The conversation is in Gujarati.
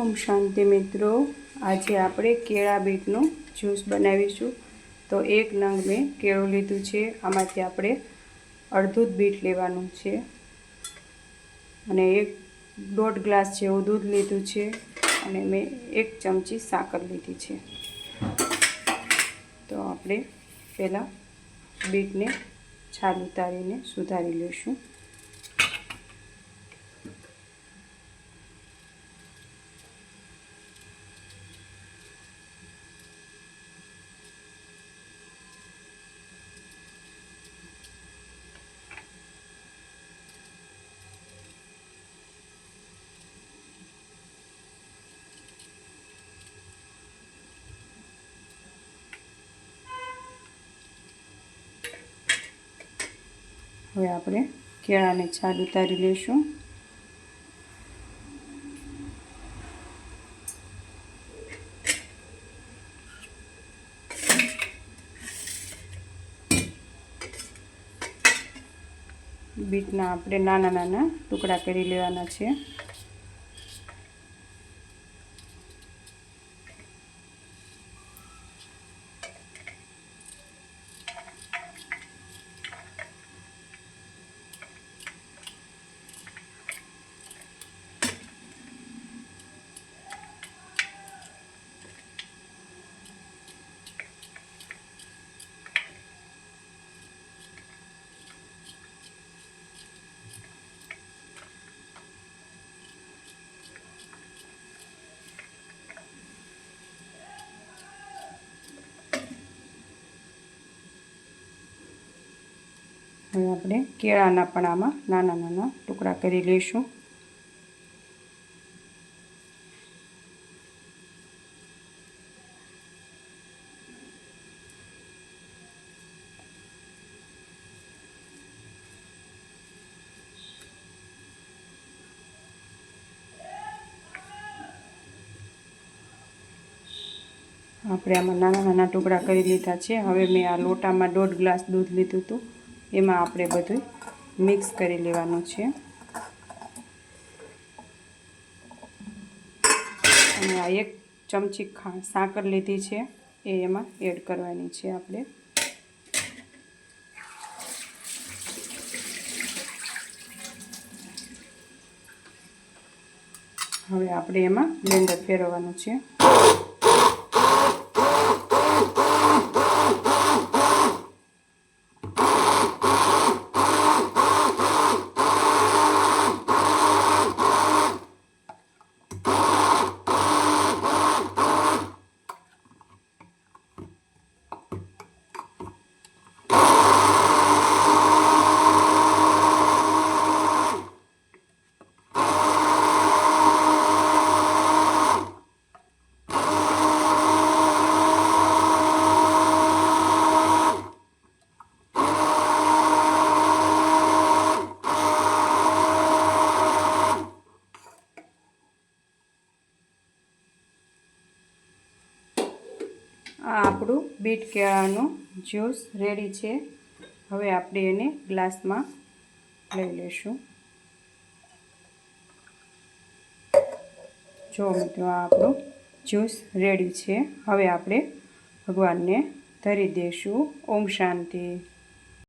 ઓમ શાંતિ મિત્રો, આજે આપણે કેળા બીટનું જ્યુસ બનાવીશું। તો એક નંગ મેં કેળું લીધું છે, આમાંથી આપણે અડધું જ બીટ લેવાનું છે અને 1.5 ગ્લાસ જેવું દૂધ લીધું છે અને મેં 1 ચમચી સાકર લીધી છે। તો આપણે પહેલાં બીટને છાલ ઉતારીને સુધારી લઈશું। હવે આપણે કેળાને છાલ ઉતારી લઈશું। બીટના આપણે નાના નાના ટુકડા કરી લેવાના છે। હવે આપણે કેળાના પણ આમાં નાના નાના ટુકડા કરી લઈશું। આપણે આમાં નાના નાના ટુકડા કરી લીધા છે। હવે મેં આ લોટામાં 1.5 ગ્લાસ દૂધ લીધું હતું, એમાં આપણે બધું મિક્સ કરી લેવાનું છે અને આ 1 ચમચી સાકર લીધી છે, એ એમાં એડ કરવાની છે આપણે। હવે આપણે એમાં બ્લેન્ડર ફેરવવાનું છે। આ આપણું બીટ કેળાનું જ્યુસ રેડી છે। હવે આપણે એને ગ્લાસમાં લઈ લઈશું। જો મિત્રો, આ આપણું જ્યુસ રેડી છે। હવે આપણે ભગવાનને ધરી દઈશું। ઓમ શાંતિ।